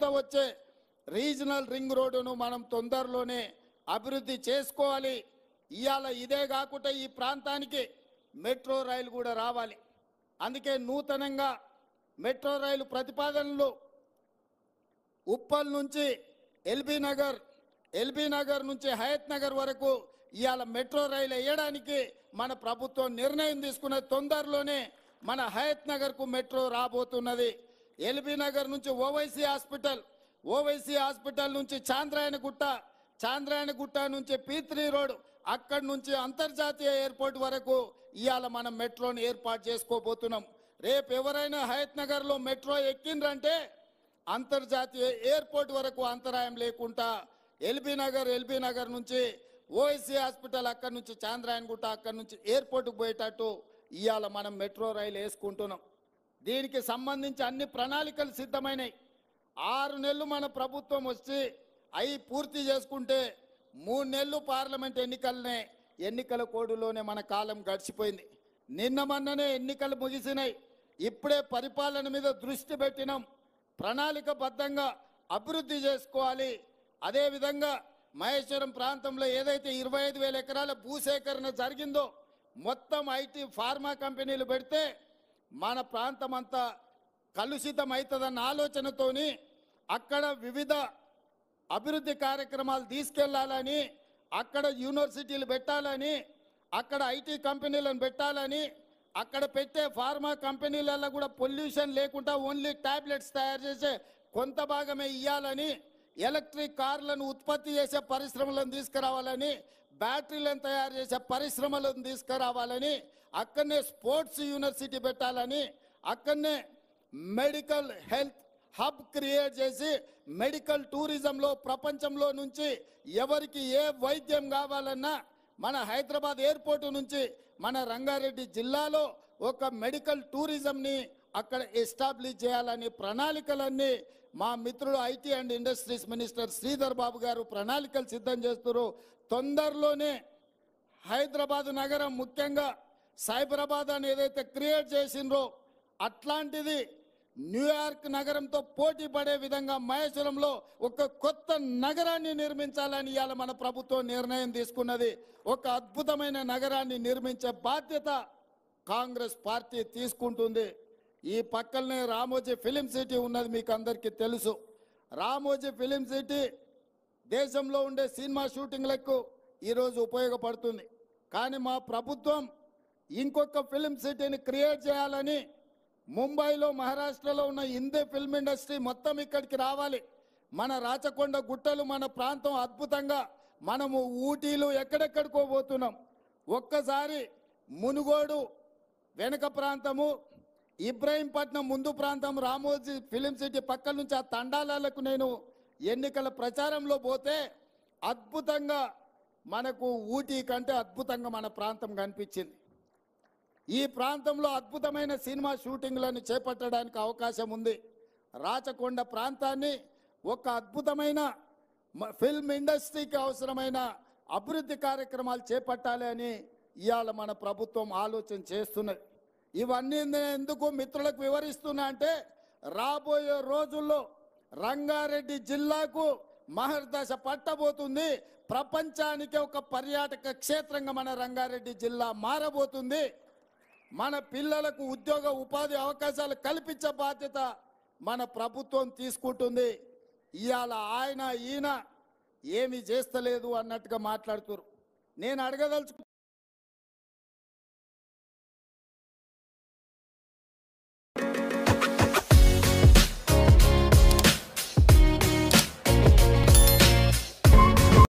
చుట్టూ వచ్చే regional ring రోడ్డును మనం తొందరలోనే అభివృద్ధి చేసుకోవాలి. ఇవాళ ఇదే కాకుండా ఈ ప్రాంతానికి మెట్రో రైలు కూడా రావాలి. అందుకే నూతనంగా మెట్రో రైలు ప్రతిపాదనలు ఉప్పల్ నుంచి ఎల్బీ నగర్ నుంచి హయత్ నగర్ వరకు ఇవాళ మెట్రో రైలు వేయడానికి మన ప్రభుత్వం నిర్ణయం తీసుకున్న తొందరలోనే మన హయత్ నగర్కు మెట్రో రాబోతున్నది. ఎల్బీ నగర్ నుంచి ఓవైసీ హాస్పిటల్ నుంచి చాంద్రాయణగుట్ట నుంచి P3 రోడ్, అక్కడి నుంచి అంతర్జాతీయ ఎయిర్పోర్ట్ వరకు ఇవాళ మనం మెట్రోని ఏర్పాటు చేసుకోబోతున్నాం. రేపు ఎవరైనా హయత్ నగర్లో మెట్రో ఎక్కిండ్రంటే అంతర్జాతీయ ఎయిర్పోర్ట్ వరకు అంతరాయం లేకుండా ఎల్బీ నగర్ నుంచి ఓవైసీ హాస్పిటల్, అక్కడి నుంచి చాంద్రాయణగుట్ట, అక్కడి నుంచి ఎయిర్పోర్ట్కు పోయేటట్టు ఇవాళ మనం మెట్రో రైలు వేసుకుంటున్నాం. దీనికి సంబంధించి అన్ని ప్రణాళికలు సిద్ధమైనవి. 6 నెలలు మన ప్రభుత్వం వచ్చి అవి పూర్తి చేసుకుంటే 3 నెలలు పార్లమెంట్ ఎన్నికల కోడులోనే మన కాలం గడిచిపోయింది. నిన్న మొన్ననే ఎన్నికలు ముగిసినాయి. ఇప్పుడే పరిపాలన మీద దృష్టి పెట్టినాం. ప్రణాళికబద్ధంగా అభివృద్ధి చేసుకోవాలి. అదేవిధంగా మహేశ్వరం ప్రాంతంలో ఏదైతే 25,000 ఎకరాల భూసేకరణ జరిగిందో మొత్తం ఐటీ ఫార్మా కంపెనీలు పెడితే మన ప్రాంతం అంతా కలుషితం అవుతుందన్న ఆలోచనతోని అక్కడ వివిధ అభివృద్ధి కార్యక్రమాలు తీసుకెళ్లాలని, అక్కడ యూనివర్సిటీలు పెట్టాలని, అక్కడ ఐటీ కంపెనీలను పెట్టాలని, అక్కడ పెట్టే ఫార్మా కంపెనీలలో కూడా పొల్యూషన్ లేకుండా ఓన్లీ టాబ్లెట్స్ తయారు చేసే కొంత భాగమే ఇవ్వాలని, ఎలక్ట్రిక్ కార్లను ఉత్పత్తి చేసే పరిశ్రమలను తీసుకురావాలని, బ్యాటరీలను తయారు చేసే పరిశ్రమలను తీసుకురావాలని, అక్కడనే స్పోర్ట్స్ యూనివర్సిటీ పెట్టాలని, అక్కడనే మెడికల్ హెల్త్ హబ్ క్రియేట్ చేసి మెడికల్ టూరిజంలో ప్రపంచంలో నుంచి ఎవరికి ఏ వైద్యం కావాలన్నా మన హైదరాబాద్ ఎయిర్పోర్ట్ నుంచి మన రంగారెడ్డి జిల్లాలో ఒక మెడికల్ టూరిజంని అక్కడ ఎస్టాబ్లిష్ చేయాలని ప్రణాళికలన్నీ మా మిత్రుడు IT and industries minister Sridhar Babu garu ప్రణాళికలు సిద్ధం చేస్తున్నారు. తొందరలోనే హైదరాబాద్ నగరం ముఖ్యంగా సైబరాబాద్ అని ఏదైతే క్రియేట్ చేసిండ్రో అట్లాంటిది న్యూయార్క్ నగరంతో పోటీ పడే విధంగా మహేశ్వరంలో ఒక కొత్త నగరాన్ని నిర్మించాలని ఇవాళ మన ప్రభుత్వం నిర్ణయం తీసుకున్నది. ఒక అద్భుతమైన నగరాన్ని నిర్మించే బాధ్యత కాంగ్రెస్ పార్టీ తీసుకుంటుంది. ఈ పక్కనే రామోజీ ఫిలిం సిటీ ఉన్నది, మీకు అందరికీ తెలుసు. రామోజీ ఫిలిం సిటీ దేశంలో ఉండే సినిమా షూటింగ్లకు ఈరోజు ఉపయోగపడుతుంది. కానీ మా ప్రభుత్వం ఇంకొక ఫిలిం సిటీని క్రియేట్ చేయాలని ముంబైలో మహారాష్ట్రలో ఉన్న హిందీ ఫిల్మ్ ఇండస్ట్రీ మొత్తం ఇక్కడికి రావాలి. మన రాచకొండ గుట్టలు మన ప్రాంతం అద్భుతంగా మనము ఊటీలు ఎక్కడెక్కడికో పోతున్నాం. ఒక్కసారి మునుగోడు వెనుక ప్రాంతము, ఇబ్రాహీంపట్నం ముందు ప్రాంతం, రామోజీ ఫిలిం సిటీ పక్కల నుంచి ఆ తండాలకు నేను ఎన్నికల ప్రచారంలో పోతే అద్భుతంగా మనకు ఊటీ కంటే అద్భుతంగా మన ప్రాంతం కనిపించింది. ఈ ప్రాంతంలో అద్భుతమైన సినిమా షూటింగ్లను చేపట్టడానికి అవకాశం ఉంది. రాచకొండ ప్రాంతాన్ని ఒక అద్భుతమైన ఫిల్మ్ ఇండస్ట్రీకి అవసరమైన అభివృద్ధి కార్యక్రమాలు చేపట్టాలి అని ఇవాళ మన ప్రభుత్వం ఆలోచన చేస్తున్నది. ఇవన్నీ ఎందుకు మిత్రులకు వివరిస్తున్నా అంటే రాబోయే రోజుల్లో రంగారెడ్డి జిల్లాకు మహర్దశ పట్టబోతుంది. ప్రపంచానికి ఒక పర్యాటక క్షేత్రంగా మన రంగారెడ్డి జిల్లా మారబోతుంది. మన పిల్లలకు ఉద్యోగ ఉపాధి అవకాశాలు కల్పించే బాధ్యత మన ప్రభుత్వం తీసుకుంటుంది. ఇవాళ ఈయన ఏమీ చేస్తలేదు అన్నట్టుగా మాట్లాడుతున్నారు. నేను అడగదలుచుకు